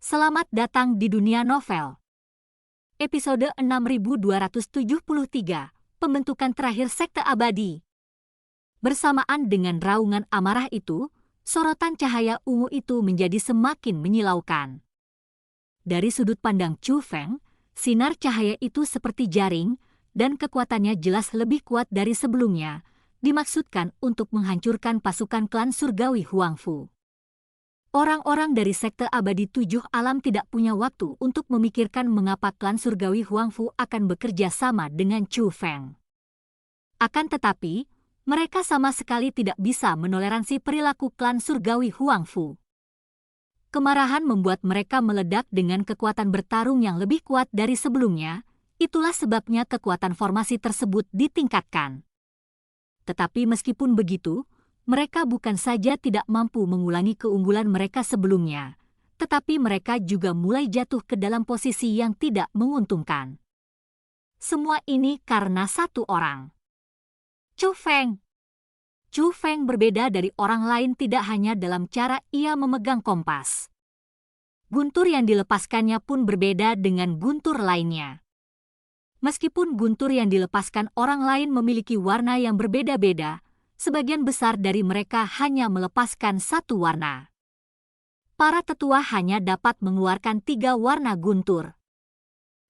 Selamat datang di dunia novel. Episode 6273, Pembentukan Terakhir Sekte Abadi. Bersamaan dengan raungan amarah itu, sorotan cahaya ungu itu menjadi semakin menyilaukan. Dari sudut pandang Chu Feng, sinar cahaya itu seperti jaring, dan kekuatannya jelas lebih kuat dari sebelumnya, dimaksudkan untuk menghancurkan pasukan klan surgawi Huangfu. Orang-orang dari Sekte Abadi Tujuh Alam tidak punya waktu untuk memikirkan mengapa klan surgawi Huangfu akan bekerja sama dengan Chu Feng. Akan tetapi, mereka sama sekali tidak bisa menoleransi perilaku klan surgawi Huangfu. Kemarahan membuat mereka meledak dengan kekuatan bertarung yang lebih kuat dari sebelumnya, itulah sebabnya kekuatan formasi tersebut ditingkatkan. Tetapi meskipun begitu, mereka bukan saja tidak mampu mengulangi keunggulan mereka sebelumnya, tetapi mereka juga mulai jatuh ke dalam posisi yang tidak menguntungkan. Semua ini karena satu orang. Chu Feng. Chu Feng berbeda dari orang lain tidak hanya dalam cara ia memegang kompas. Guntur yang dilepaskannya pun berbeda dengan guntur lainnya. Meskipun guntur yang dilepaskan orang lain memiliki warna yang berbeda-beda, sebagian besar dari mereka hanya melepaskan satu warna. Para tetua hanya dapat mengeluarkan 3 warna guntur.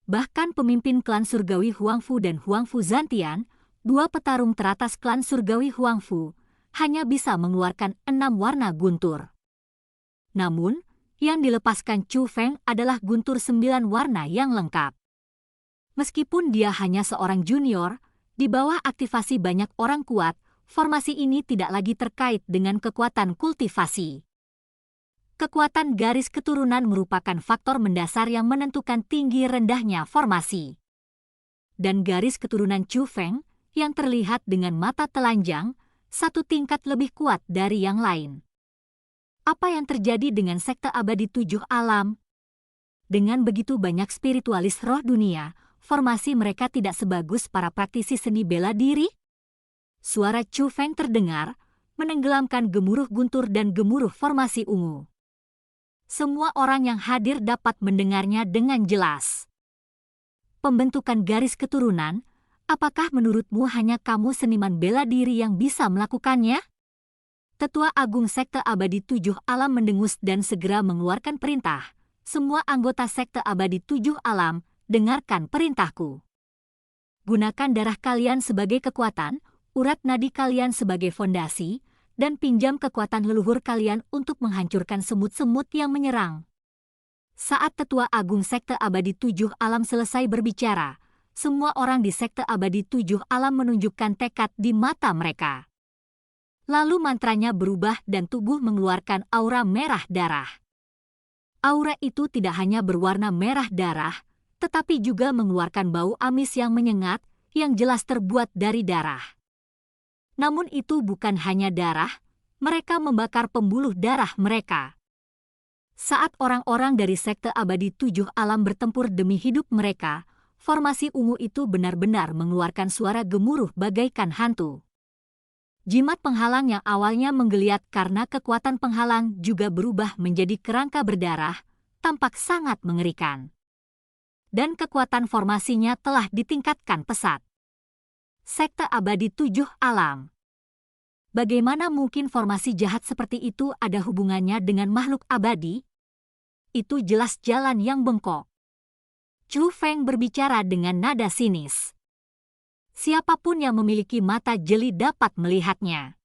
Bahkan pemimpin klan surgawi Huangfu dan Huangfu Zantian, 2 petarung teratas klan surgawi Huangfu, hanya bisa mengeluarkan 6 warna guntur. Namun, yang dilepaskan Chu Feng adalah guntur 9 warna yang lengkap. Meskipun dia hanya seorang junior, di bawah aktivasi banyak orang kuat, formasi ini tidak lagi terkait dengan kekuatan kultivasi. Kekuatan garis keturunan merupakan faktor mendasar yang menentukan tinggi rendahnya formasi. Dan garis keturunan Chu Feng, yang terlihat dengan mata telanjang, 1 tingkat lebih kuat dari yang lain. Apa yang terjadi dengan Sekte Abadi Tujuh Alam? Dengan begitu banyak spiritualis roh dunia, formasi mereka tidak sebagus para praktisi seni bela diri? Suara Chu Feng terdengar, menenggelamkan gemuruh guntur dan gemuruh formasi ungu. Semua orang yang hadir dapat mendengarnya dengan jelas. Pembentukan garis keturunan, apakah menurutmu hanya kamu seniman bela diri yang bisa melakukannya? Tetua Agung Sekte Abadi Tujuh Alam mendengus dan segera mengeluarkan perintah. Semua anggota Sekte Abadi Tujuh Alam, dengarkan perintahku. Gunakan darah kalian sebagai kekuatan, urat nadi kalian sebagai fondasi, dan pinjam kekuatan leluhur kalian untuk menghancurkan semut-semut yang menyerang. Saat Tetua Agung Sekte Abadi Tujuh Alam selesai berbicara, semua orang di Sekte Abadi Tujuh Alam menunjukkan tekad di mata mereka. Lalu mantranya berubah dan tubuh mengeluarkan aura merah darah. Aura itu tidak hanya berwarna merah darah, tetapi juga mengeluarkan bau amis yang menyengat, yang jelas terbuat dari darah. Namun itu bukan hanya darah, mereka membakar pembuluh darah mereka. Saat orang-orang dari Sekte Abadi Tujuh Alam bertempur demi hidup mereka, formasi ungu itu benar-benar mengeluarkan suara gemuruh bagaikan hantu. Jimat penghalang yang awalnya menggeliat karena kekuatan penghalang juga berubah menjadi kerangka berdarah, tampak sangat mengerikan. Dan kekuatan formasinya telah ditingkatkan pesat. Sekte Abadi Tujuh Alam. Bagaimana mungkin formasi jahat seperti itu ada hubungannya dengan makhluk abadi? Itu jelas jalan yang bengkok. Chu Feng berbicara dengan nada sinis. Siapapun yang memiliki mata jeli dapat melihatnya.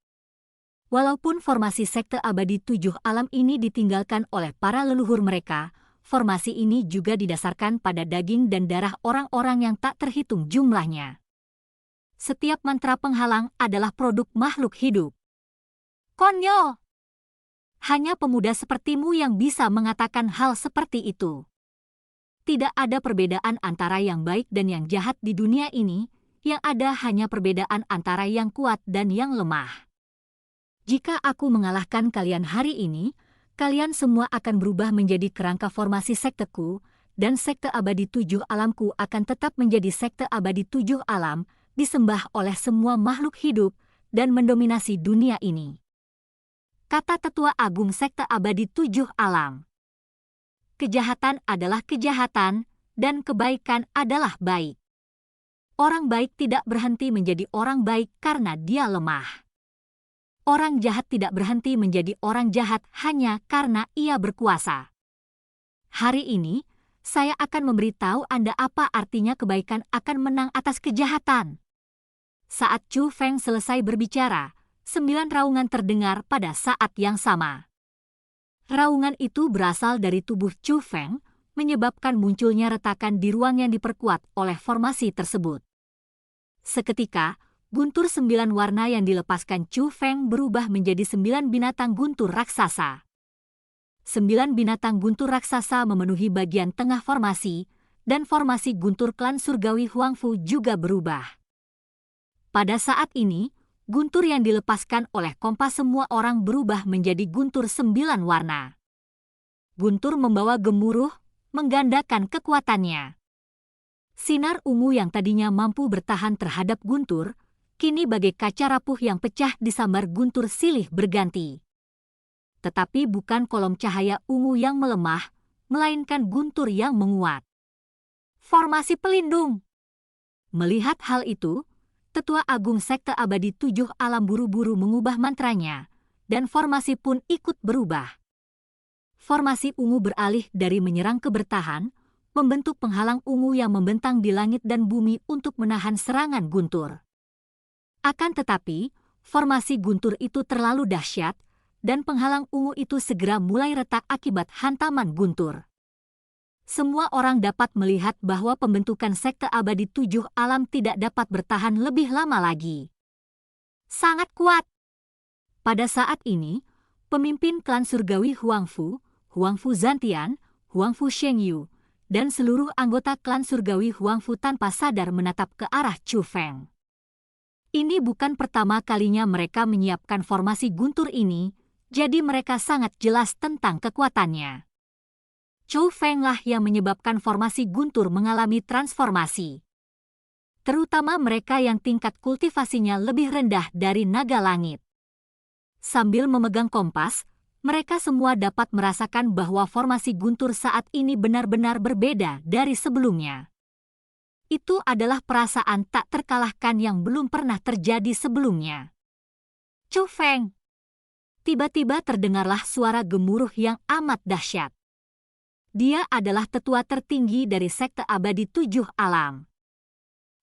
Walaupun formasi Sekte Abadi Tujuh Alam ini ditinggalkan oleh para leluhur mereka, formasi ini juga didasarkan pada daging dan darah orang-orang yang tak terhitung jumlahnya. Setiap mantra penghalang adalah produk makhluk hidup. Konyol! Hanya pemuda sepertimu yang bisa mengatakan hal seperti itu. Tidak ada perbedaan antara yang baik dan yang jahat di dunia ini, yang ada hanya perbedaan antara yang kuat dan yang lemah. Jika aku mengalahkan kalian hari ini, kalian semua akan berubah menjadi kerangka formasi sekteku, dan Sekte Abadi Tujuh Alamku akan tetap menjadi Sekte Abadi Tujuh Alam, disembah oleh semua makhluk hidup dan mendominasi dunia ini. Kata Tetua Agung Sekte Abadi Tujuh Alam. kejahatan adalah kejahatan, dan kebaikan adalah baik. Orang baik tidak berhenti menjadi orang baik karena dia lemah. Orang jahat tidak berhenti menjadi orang jahat hanya karena ia berkuasa. Hari ini, saya akan memberitahu Anda apa artinya kebaikan akan menang atas kejahatan. Saat Chu Feng selesai berbicara, 9 raungan terdengar pada saat yang sama. Raungan itu berasal dari tubuh Chu Feng, menyebabkan munculnya retakan di ruang yang diperkuat oleh formasi tersebut. Seketika, guntur 9 warna yang dilepaskan Chu Feng berubah menjadi 9 binatang guntur raksasa. 9 binatang guntur raksasa memenuhi bagian tengah formasi, dan formasi guntur klan surgawi Huangfu juga berubah. Pada saat ini, guntur yang dilepaskan oleh kompas semua orang berubah menjadi guntur 9 warna. Guntur membawa gemuruh, menggandakan kekuatannya. Sinar ungu yang tadinya mampu bertahan terhadap guntur, kini bagai kaca rapuh yang pecah disambar guntur silih berganti. Tetapi bukan kolom cahaya ungu yang melemah, melainkan guntur yang menguat. Formasi pelindung. Melihat hal itu, Tetua Agung Sekte Abadi 7 Alam buru-buru mengubah mantranya, dan formasi pun ikut berubah. Formasi ungu beralih dari menyerang ke bertahan, membentuk penghalang ungu yang membentang di langit dan bumi untuk menahan serangan guntur. Akan tetapi, formasi guntur itu terlalu dahsyat, dan penghalang ungu itu segera mulai retak akibat hantaman guntur. Semua orang dapat melihat bahwa pembentukan Sekte Abadi 7 Alam tidak dapat bertahan lebih lama lagi. Sangat kuat. Pada saat ini, pemimpin klan surgawi Huangfu, Huangfu Zantian, Huangfu Shengyu, dan seluruh anggota klan surgawi Huangfu tanpa sadar menatap ke arah Chu Feng. Ini bukan pertama kalinya mereka menyiapkan formasi guntur ini, jadi mereka sangat jelas tentang kekuatannya. Chu Feng lah yang menyebabkan formasi guntur mengalami transformasi. Terutama mereka yang tingkat kultivasinya lebih rendah dari naga langit. Sambil memegang kompas, mereka semua dapat merasakan bahwa formasi guntur saat ini benar-benar berbeda dari sebelumnya. Itu adalah perasaan tak terkalahkan yang belum pernah terjadi sebelumnya. Chu Feng. Tiba-tiba terdengarlah suara gemuruh yang amat dahsyat. Dia adalah tetua tertinggi dari Sekte Abadi 7 Alam.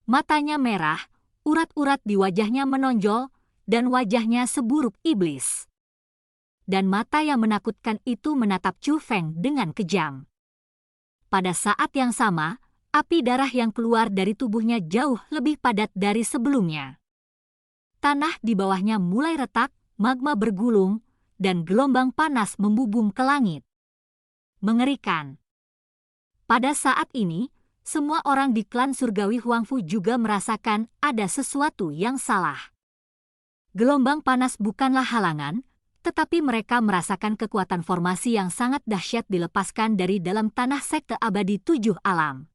Matanya merah, urat-urat di wajahnya menonjol, dan wajahnya seburuk iblis. Dan mata yang menakutkan itu menatap Chu Feng dengan kejam. Pada saat yang sama, api darah yang keluar dari tubuhnya jauh lebih padat dari sebelumnya. Tanah di bawahnya mulai retak, magma bergulung, dan gelombang panas membubung ke langit. Mengerikan. Pada saat ini, semua orang di klan surgawi Huangfu juga merasakan ada sesuatu yang salah. Gelombang panas bukanlah halangan, tetapi mereka merasakan kekuatan formasi yang sangat dahsyat dilepaskan dari dalam tanah Sekte Abadi 7 Alam.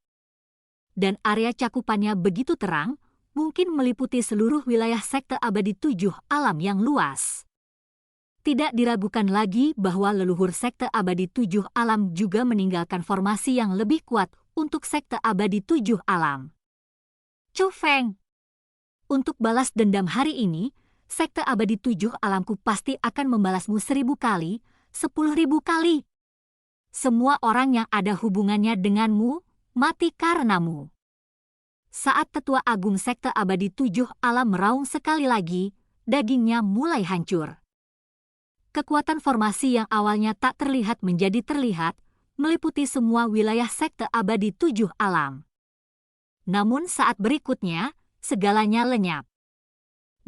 Dan area cakupannya begitu terang, mungkin meliputi seluruh wilayah Sekte Abadi 7 Alam yang luas. Tidak diragukan lagi bahwa leluhur Sekte Abadi 7 Alam juga meninggalkan formasi yang lebih kuat untuk Sekte Abadi 7 Alam. Chu Feng. Untuk balas dendam hari ini, Sekte Abadi 7 Alamku pasti akan membalasmu 1000 kali, 10.000 kali. Semua orang yang ada hubungannya denganmu, mati karenamu. Saat Tetua Agung Sekte Abadi 7 Alam meraung sekali lagi, dagingnya mulai hancur. Kekuatan formasi yang awalnya tak terlihat menjadi terlihat, meliputi semua wilayah Sekte Abadi 7 Alam. Namun saat berikutnya, segalanya lenyap.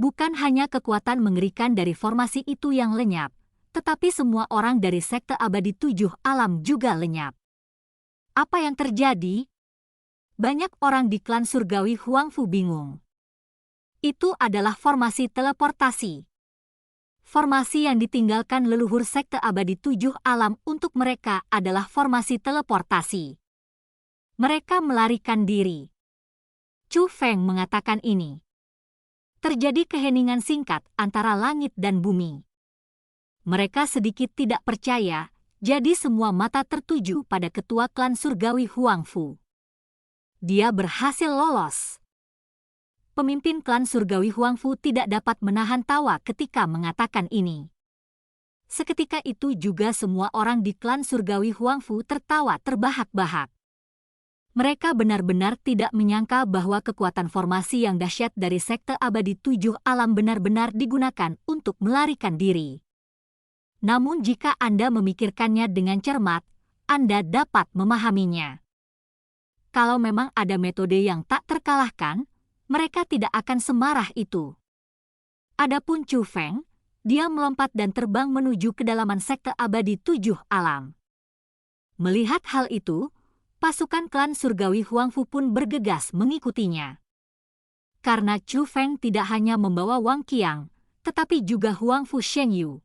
Bukan hanya kekuatan mengerikan dari formasi itu yang lenyap, tetapi semua orang dari Sekte Abadi 7 Alam juga lenyap. Apa yang terjadi? Banyak orang di klan surgawi Huangfu bingung. Itu adalah formasi teleportasi. Formasi yang ditinggalkan leluhur Sekte Abadi 7 Alam untuk mereka adalah formasi teleportasi. Mereka melarikan diri. Chu Feng mengatakan ini. Terjadi keheningan singkat antara langit dan bumi. Mereka sedikit tidak percaya Jadi semua mata tertuju pada ketua klan surgawi Huang Fu. Dia berhasil lolos. Pemimpin klan surgawi Huang Fu tidak dapat menahan tawa ketika mengatakan ini. Seketika itu juga semua orang di klan surgawi Huang Fu tertawa terbahak-bahak. Mereka benar-benar tidak menyangka bahwa kekuatan formasi yang dahsyat dari Sekte Abadi 7 Alam benar-benar digunakan untuk melarikan diri. Namun jika Anda memikirkannya dengan cermat, Anda dapat memahaminya. Kalau memang ada metode yang tak terkalahkan, mereka tidak akan semarah itu. Adapun Chu Feng, dia melompat dan terbang menuju kedalaman Sekte Abadi 7 Alam. Melihat hal itu, pasukan klan surgawi Huang Fu pun bergegas mengikutinya. Karena Chu Feng tidak hanya membawa Wang Qiang, tetapi juga Huang Fu Shengyu.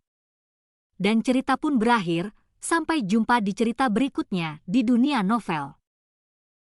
Dan cerita pun berakhir, sampai jumpa di cerita berikutnya di dunia novel.